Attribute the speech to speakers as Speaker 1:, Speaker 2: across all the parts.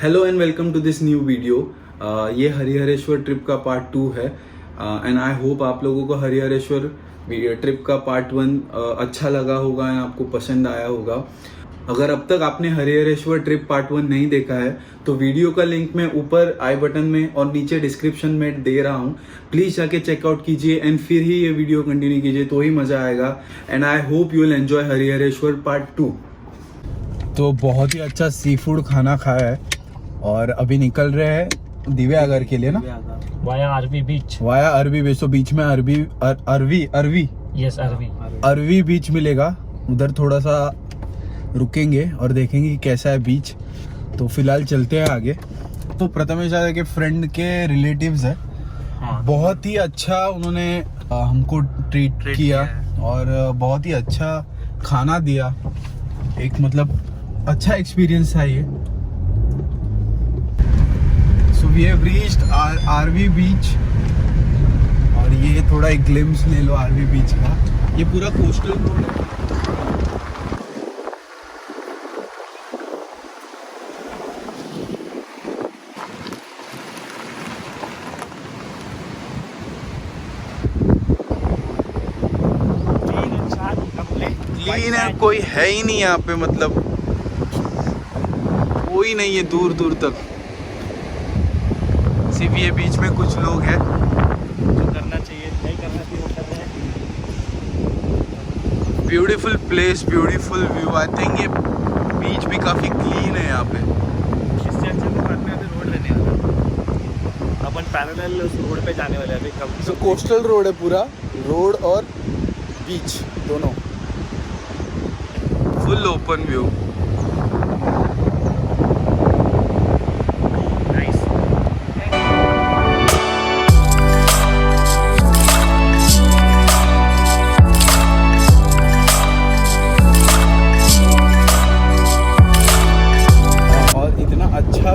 Speaker 1: Hello and welcome to this new video. ये Harihareshwar trip का part 2 है एंड आई होप आप लोगों को हरिहरेश्वर ट्रिप का पार्ट 1 अच्छा लगा होगा एंड आपको पसंद आया होगा। अगर अब तक आपने हरिहरेश्वर ट्रिप पार्ट 1 नहीं देखा है तो वीडियो का लिंक मैं ऊपर आई बटन में और नीचे डिस्क्रिप्शन में दे रहा हूँ, प्लीज जाके चेकआउट कीजिए एंड फिर ही ये वीडियो कंटिन्यू कीजिए तो ही मजा आएगा। And I hope you will enjoy Harihareshwar part 2। तो बहुत ही अच्छा सी फूड खाना खाया है और अभी निकल रहे हैं दिव्यागर के लिए ना,
Speaker 2: वाया अरबी बीच।
Speaker 1: वाया अरबी बीच। तो बीच में अरवी
Speaker 2: यस
Speaker 1: अरवी बीच मिलेगा, उधर थोड़ा सा रुकेंगे और देखेंगे कि कैसा है बीच। तो फिलहाल चलते हैं आगे। तो प्रथमेश के फ्रेंड के रिलेटिव्स है, बहुत ही अच्छा उन्होंने हमको ट्रीट किया और बहुत ही अच्छा खाना दिया। एक मतलब अच्छा एक्सपीरियंस था ये। So we have reached Aravi beach और ये थोड़ा एक ग्लिम्स ले लो आरवी बीच का। ये पूरा कोस्टल रोड है। क्लीन है, कोई है ही नहीं यहाँ पे, मतलब कोई नहीं है दूर दूर तक। सिर्फ ये बीच में कुछ लोग हैं
Speaker 2: जो करना चाहिए नहीं करना चाहिए वो कर रहे हैं।
Speaker 1: Beautiful place, beautiful view. I think ये बीच भी काफी क्लीन है यहाँ पे।
Speaker 2: इससे अच्छा तो बाद में अभी रोड लेने वाला, अपन पैरेलल उस रोड पे जाने वाले अभी कब।
Speaker 1: तो कोस्टल रोड है पूरा, रोड और बीच दोनों, फुल ओपन व्यू।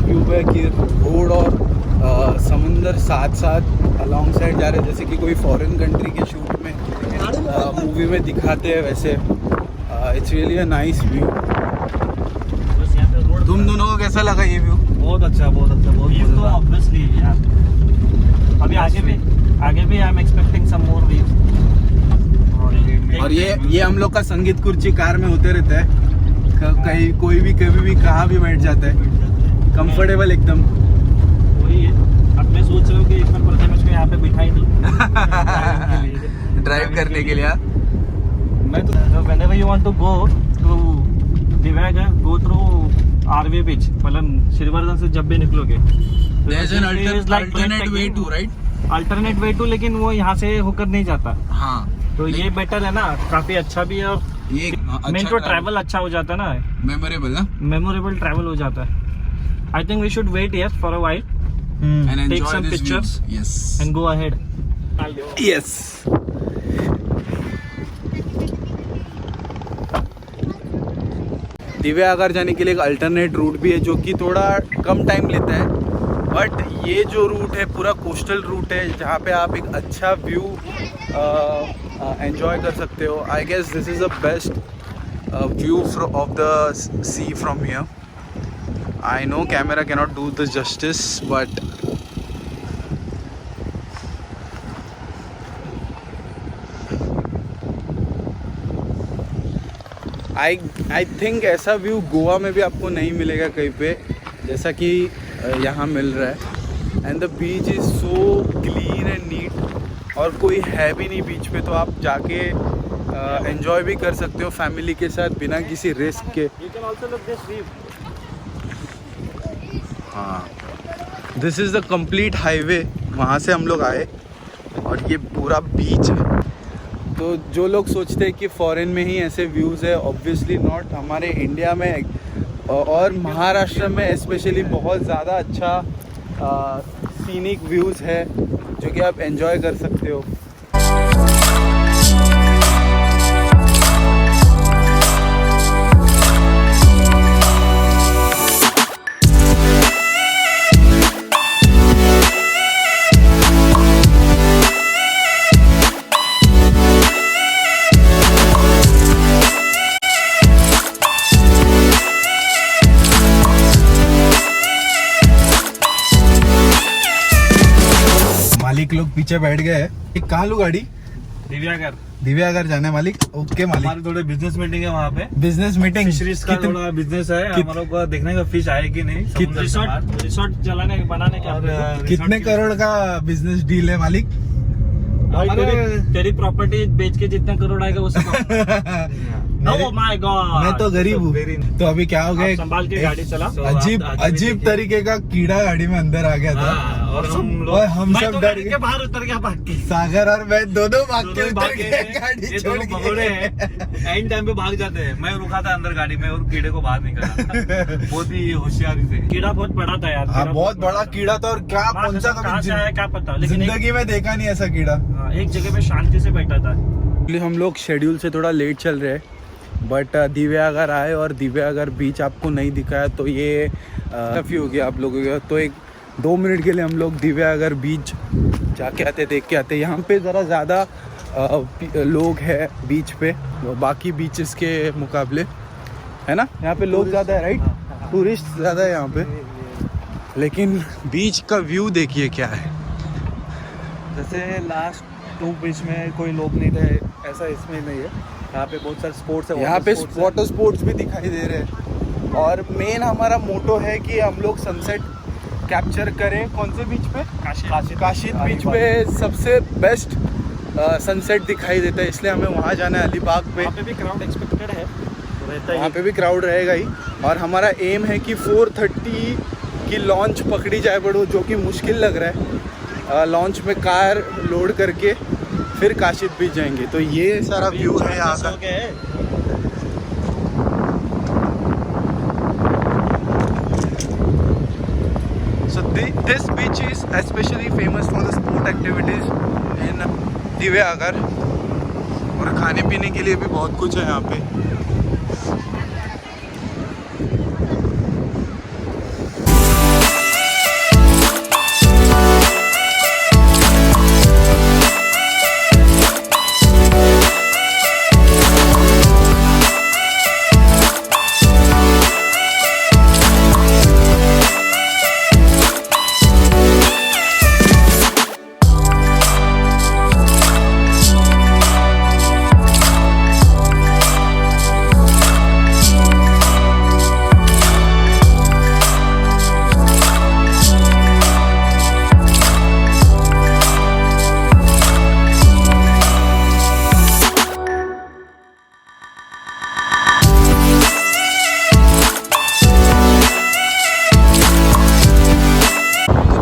Speaker 1: व्यू है कि रोड और समुंदर साथ साथ अलोंग साइड जा रहे हैं, जैसे कि कोई फॉरेन कंट्री के शूट में मूवी में दिखाते हैं वैसे। It's really a nice view. तुम दोनों को कैसा लगा ये व्यू?
Speaker 2: बहुत अच्छा, बहुत अच्छा, बहुत व्यू तो ऑब्वियसली यार। अभी आगे भी I am expecting some more views.
Speaker 1: और ये हम लोग का संगीत कुर्सी कार में होते रहता है, कहीं कोई भी कभी भी कहाँ भी बैठ जाता है, कंफर्टेबल एकदम।
Speaker 2: वही है, अब मैं सोच रहा हूँ कि एक बार प्रथमेश को यहाँ पे बिठाई नहीं
Speaker 1: ड्राइव करने के लिए।
Speaker 2: मैं तो whenever you want to go to Diveagar, go through Aravi beach, मतलब श्रीवर्धन से जब भी निकलोगे
Speaker 1: there's an alternate way to, right?
Speaker 2: Alternate way to, लेकिन वो यहाँ से होकर नहीं जाता।
Speaker 1: हाँ,
Speaker 2: तो ये बेटर है ना, काफी अच्छा भी है और
Speaker 1: ये
Speaker 2: मेन तो ट्रैवल अच्छा हो जाता है ना,
Speaker 1: मेमोरेबल ना,
Speaker 2: मेमोरेबल ट्रैवल हो जाता है। I think we should wait here for a while,
Speaker 1: and
Speaker 2: take
Speaker 1: enjoy
Speaker 2: some
Speaker 1: this
Speaker 2: pictures,
Speaker 1: view. Yes,
Speaker 2: and go ahead.
Speaker 1: Yes. Diveagar जाने के लिए एक अल्टरनेट रूट भी है जो कि थोड़ा कम टाइम लेता है, बट ये जो रूट है पूरा कोस्टल रूट है जहाँ पे आप एक अच्छा व्यू एंजॉय कर सकते हो। I guess this is the best view of the sea from here. I know camera cannot do this justice, but I think ऐसा व्यू गोवा में भी आपको नहीं मिलेगा कहीं पे जैसा कि यहाँ मिल रहा है। And the beach is so clean and neat और कोई है भी नहीं बीच पे, तो आप जाके एंजॉय भी कर सकते हो फैमिली के साथ बिना किसी रिस्क के।
Speaker 2: You can also look this view.
Speaker 1: हाँ, this is the complete highway, वहाँ से हम लोग आए और ये पूरा बीच है। तो जो लोग सोचते हैं कि फॉरेन में ही ऐसे व्यूज़ है, ऑब्वियसली नॉट। हमारे इंडिया में और महाराष्ट्र में स्पेशली बहुत ज़्यादा अच्छा सीनिक व्यूज़ है जो कि आप एंजॉय कर सकते हो। पीछे बैठ गए हैं। एक कहाँ लू गाड़ी?
Speaker 2: दिव्यागर
Speaker 1: दिव्यागर जाने मालिक। ओके मालिक,
Speaker 2: हमारी थोड़ी बिजनेस मीटिंग है वहाँ पे।
Speaker 1: Business meeting.
Speaker 2: फिशरीज का थोड़ा बिजनेस है, हमारे को देखने का फिश आए कि नहीं। रिसोर्ट चलाने बनाने का।
Speaker 1: कितने करोड़ का बिजनेस डील है मालिक?
Speaker 2: तेरी प्रॉपर्टी बेच के जितना करोड़ आएगा उसको। Oh my God!
Speaker 1: मैं तो गरीब हूँ। तो अभी क्या हो गया,
Speaker 2: संभाल के गाड़ी चला।
Speaker 1: अजीब तरीके का कीड़ा गाड़ी में अंदर आ गया था।
Speaker 2: और
Speaker 1: हम
Speaker 2: मैं
Speaker 1: सब
Speaker 2: तो
Speaker 1: डर
Speaker 2: गाड़ी
Speaker 1: गए।
Speaker 2: के बाहर उतर गया भाग के।
Speaker 1: सागर और मैं दोनों भाग के
Speaker 2: दोनों
Speaker 1: उतर
Speaker 2: भाग
Speaker 1: गए
Speaker 2: के
Speaker 1: गाड़ी
Speaker 2: ये
Speaker 1: छोड़
Speaker 2: दोनों भगोड़े हैं, एंड टाइम पे भाग जाते हैं। मैं रुका था अंदर गाड़ी में और कीड़े को बाहर निकाला बहुत ही होशियारी से। कीड़ा बहुत बड़ा था यार।
Speaker 1: हाँ, बहुत बड़ा कीड़ा था। और क्या कौन सा
Speaker 2: कहाँ से आया क्या पता, लेकिन
Speaker 1: जिंदगी में देखा नहीं ऐसा कीड़ा।
Speaker 2: एक जगह पे शांति से बैठा था।
Speaker 1: हम लोग शेड्यूल से थोड़ा लेट चल रहे हैं, बट दिव्यागर आए और दिव्यागर बीच आपको नहीं दिखाया तो ये काफ़ी हो गया आप लोगों का। तो एक 2 मिनट के लिए हम लोग दिव्यागर बीच जाके आते, देख के आते। यहाँ पे ज़रा ज़्यादा लोग हैं बीच पे बाकी बीचेस के मुकाबले, है ना? यहाँ पे लोग ज़्यादा है, राइट? टूरिस्ट ज़्यादा है यहाँ पे, लेकिन बीच का व्यू देखिए क्या है।
Speaker 2: जैसे लास्ट 2 बीच में कोई लोग नहीं थे, ऐसा इसमें नहीं है। यहाँ पे बहुत सारे स्पोर्ट्स है।
Speaker 1: यहाँ पे वाटर स्पोर्ट्स भी दिखाई दे रहे हैं। और मेन हमारा मोटो है कि हम लोग सनसेट कैप्चर करें। कौन से बीच पे? काशिद बीच पे सबसे बेस्ट सनसेट दिखाई देता है, इसलिए हमें वहाँ जाना है। अलीबाग पे
Speaker 2: वहाँ पे भी क्राउड एक्सपेक्टेड है,
Speaker 1: वहाँ पे भी क्राउड रहेगा ही। और हमारा एम है कि 4:30 की लॉन्च पकड़ी जाए, बड़ो जो कि मुश्किल लग रहा है। लॉन्च में कार लोड करके फिर काशिद बीच जाएंगे। तो ये सारा व्यू है यहाँ का। So this beach is especially famous for the sport activities in Diveagar, और खाने पीने के लिए भी बहुत कुछ है यहाँ पे।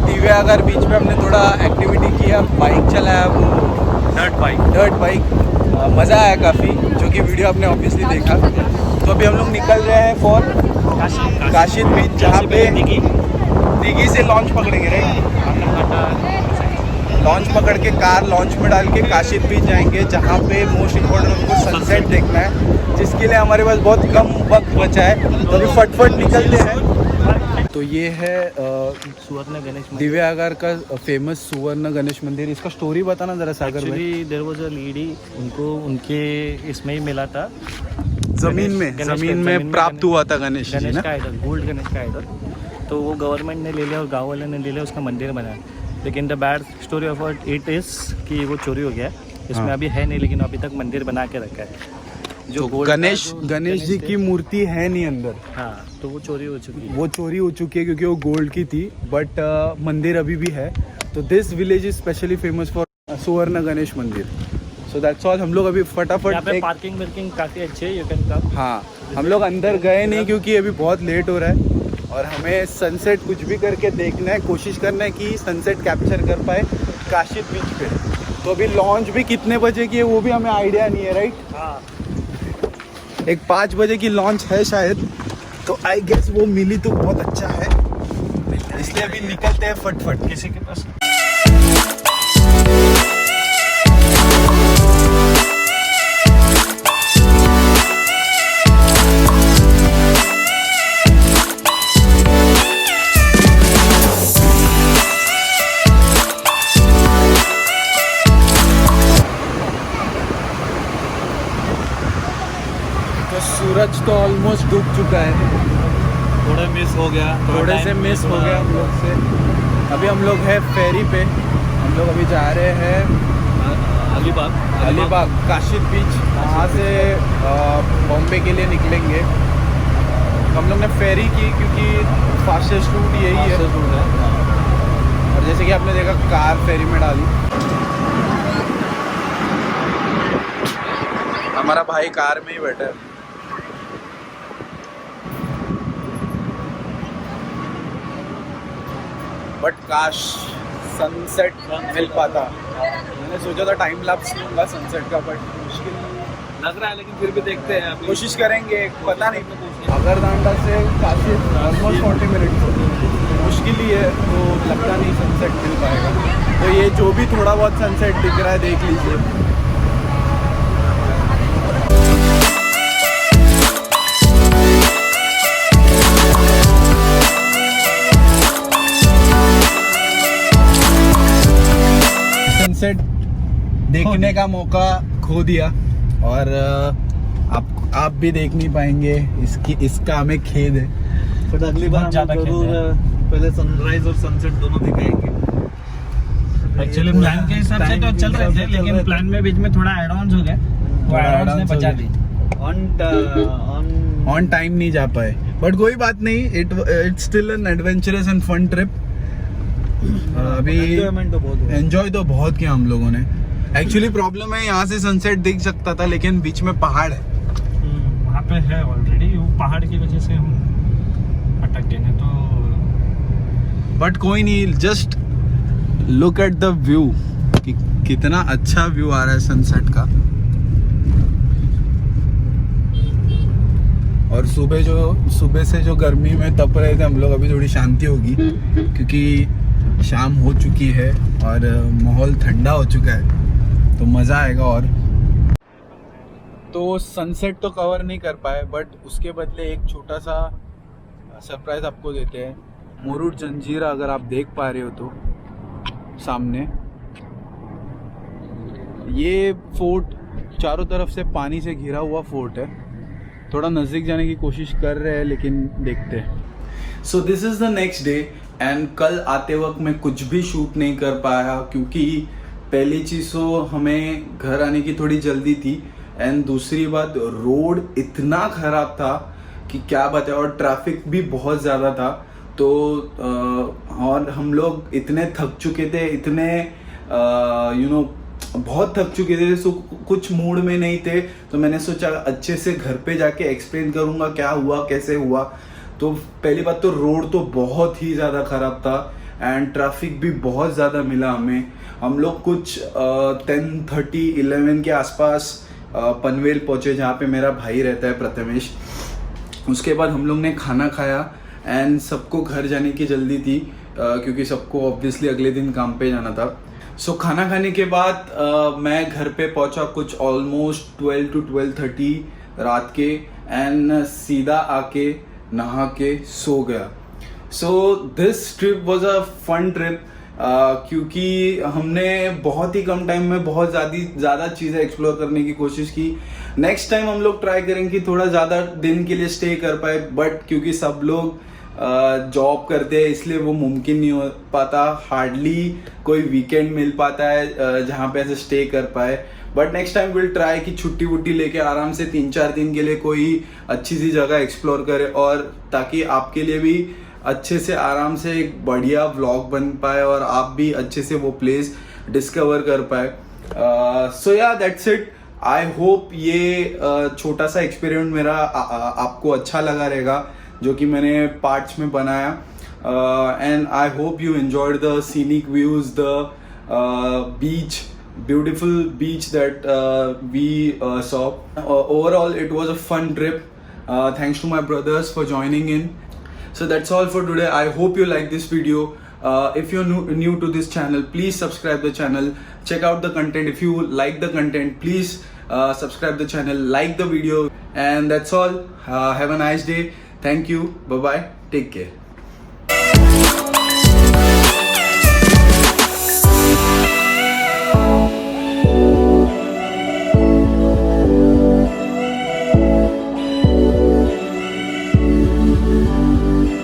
Speaker 1: दिव्यागर बीच पे हमने थोड़ा एक्टिविटी किया, बाइक चलाया, वो डर्ट बाइक। मज़ा आया काफ़ी, जो कि वीडियो आपने ऑब्वियसली देखा। तो अभी हम लोग निकल रहे हैं फॉर काशिद बीच, जहाँ पे दिघी से लॉन्च पकड़ेंगे, राइट? लॉन्च पकड़ के कार लॉन्च में डाल के काशिद बीच जाएंगे, जहाँ पे मोस्ट इम्पोर्टेंट हमको सनसेट देखना है, जिसके लिए हमारे पास बहुत कम वक्त बचा है। तो अभी फटफट निकलते हैं। तो ये है
Speaker 2: सुवर्ण गणेश
Speaker 1: दिव्यागर का फेमस सुवर्ण गणेश मंदिर। इसका स्टोरी बताना जरा सागर भाई।
Speaker 2: Actually there was a lady, उनको उनके इसमें ही मिला था,
Speaker 1: जमीन में प्राप्त हुआ था गणेश जी ना,
Speaker 2: का आइडल, गोल्ड गणेश का आइडल। तो वो गवर्नमेंट ने ले लिया और गाँव वाले ने ले लिया, उसका मंदिर बनाया। लेकिन the bad story of it is कि वो चोरी हो गया। इसमें अभी है नहीं, लेकिन अभी तक मंदिर बना के रखा है। जो
Speaker 1: तो गणेश जी की मूर्ति है नहीं अंदर।
Speaker 2: हाँ, तो वो चोरी हो चुकी है।
Speaker 1: वो चोरी हो चुकी है क्योंकि वो गोल्ड की थी, बट मंदिर अभी भी है। तो this village is specially famous for सुवर्ण गणेश मंदिर। So that's all. हम लोग अभी फटाफट
Speaker 2: पार्किंग वार्किंग काफ़ी अच्छी है, यू कैन कम।
Speaker 1: हाँ, हम लोग अंदर गए नहीं क्योंकि अभी बहुत लेट हो रहा है और हमें सनसेट कुछ भी करके देखना है, कोशिश करना है कि सनसेट कैप्चर कर पाए काशिद बीच पे। तो अभी लॉन्च भी कितने बजे की है वो भी हमें आइडिया नहीं है, राइट?
Speaker 2: हाँ,
Speaker 1: एक 5 बजे की लॉन्च है शायद, तो आई गेस वो मिली तो बहुत अच्छा है, इसलिए अभी निकलते हैं फटफट।
Speaker 2: किसी के पास
Speaker 1: सूरज तो ऑलमोस्ट डूब चुका है,
Speaker 2: थोड़ा मिस हो गया,
Speaker 1: थोड़े से मिस हो गया हम लोग से। अभी हम लोग है फेरी पे हम लोग अभी जा रहे हैं अलीबाग काशिद बीच, वहाँ से बॉम्बे के लिए निकलेंगे। हम लोग ने फेरी की क्योंकि फास्टेस्ट रूट यही है। और जैसे कि आपने देखा कार फेरी में डाली। हमारा भाई कार में ही बैठा है। बट काश सनसेट मिल पाता। मैंने सोचा था टाइम लैप्स लूँगा सनसेट का, बट मुश्किल
Speaker 2: लग रहा है, लेकिन फिर भी देखते हैं। अभी
Speaker 1: कोशिश करेंगे, पता नहीं। अगरदांडा से काशी ऑलमोस्ट 40 मिनट मुश्किल ही है, तो लगता नहीं सनसेट मिल पाएगा। तो ये जो भी थोड़ा बहुत सनसेट दिख रहा है देख लीजिए। सनसेट देखने का मौका खो दिया, और आप भी देख नहीं पाएंगे, इसका हमें खेद है।
Speaker 2: फिर अगली बार जरूर
Speaker 3: पहले सनराइज और सनसेट दोनों दिखाएंगे।
Speaker 2: एक्चुअली प्लान के हिसाब से तो चल रहे थे, लेकिन प्लान में बीच में थोड़ा एड ऑन्स हो गए, वो एड ऑन्स ने बचा दी।
Speaker 1: ऑन टाइम नहीं जा पाए, बट कोई बात नहीं। It's still an adventurous and fun trip. अभी एंजॉय तो बहुत किया हम लोगों ने। एक्चुअली प्रॉब्लम है, यहाँ से सनसेट दिख सकता था, लेकिन बीच में पहाड़ है।
Speaker 2: वहाँ पे है ऑलरेडी, वो पहाड़ की वजह से हम अटक गए। तो
Speaker 1: बट कोई नहीं, just look at the view कि कितना अच्छा व्यू आ रहा है सनसेट का। और सुबह से जो गर्मी में तप रहे थे हम लोग, अभी थोड़ी शांति होगी क्योंकि शाम हो चुकी है और माहौल ठंडा हो चुका है, तो मज़ा आएगा। और तो सनसेट तो कवर नहीं कर पाए, बट उसके बदले एक छोटा सा सरप्राइज आपको देते हैं। मुरुड जंजीरा, अगर आप देख पा रहे हो तो सामने ये फोर्ट चारों तरफ से पानी से घिरा हुआ फोर्ट है। थोड़ा नज़दीक जाने की कोशिश कर रहे हैं, लेकिन देखते हैं। So this is the next day, and कल आते वक्त मैं कुछ भी शूट नहीं कर पाया क्योंकि पहली चीज़ तो हमें घर आने की थोड़ी जल्दी थी, एंड दूसरी बात रोड इतना ख़राब था कि क्या बताएं, और ट्रैफिक भी बहुत ज़्यादा था। तो और हम लोग इतने थक चुके थे, इतने बहुत थक चुके थे, सो कुछ मूड में नहीं थे। तो मैंने सोचा अच्छे से घर पे जाके एक्सप्लेन करूँगा क्या हुआ, कैसे हुआ। तो पहली बात तो रोड तो बहुत ही ज़्यादा ख़राब था, एंड ट्रैफिक भी बहुत ज़्यादा मिला हमें। हम लोग कुछ 10:30-11 के आसपास पनवेल पहुँचे, जहाँ पे मेरा भाई रहता है प्रथमेश। उसके बाद हम लोग ने खाना खाया, एंड सबको घर जाने की जल्दी थी क्योंकि सबको ऑब्वियसली अगले दिन काम पे जाना था। सो खाना खाने के बाद मैं घर पे पहुंचा कुछ ऑलमोस्ट 12 to 12:30 रात के, एंड सीधा आके नहा के सो गया। So this trip was a fun trip क्योंकि हमने बहुत ही कम टाइम में बहुत ज़्यादा चीज़ें एक्सप्लोर करने की कोशिश की। नेक्स्ट टाइम हम लोग ट्राई करेंगे कि थोड़ा ज़्यादा दिन के लिए स्टे कर पाए, बट क्योंकि सब लोग जॉब करते हैं इसलिए वो मुमकिन नहीं हो पाता। हार्डली कोई वीकेंड मिल पाता है जहाँ पे ऐसे स्टे कर पाए। But next time will try कि छुट्टी वुट्टी लेके आराम से 3-4 दिन के लिए कोई अच्छी सी जगह एक्सप्लोर करे, और ताकि आपके लिए भी अच्छे से आराम से एक बढ़िया व्लॉग बन पाए और आप भी अच्छे से वो प्लेस डिस्कवर कर पाए। सो या दैट्स इट। आई होप ये छोटा सा एक्सपेरिमेंट मेरा आपको अच्छा लगा रहेगा, जो कि मैंने पार्ट्स में बनाया। And I hope you enjoyed the scenic views, the beach, beautiful beach that we saw. Overall it was a fun trip. Thanks to my brothers for joining in. So that's all for today. I hope you like this video. If you're new to this channel, please subscribe the channel, check out the content. If you like the content, please subscribe the channel, like the video, and that's all. Have a nice day. Thank you. Bye bye. Take care.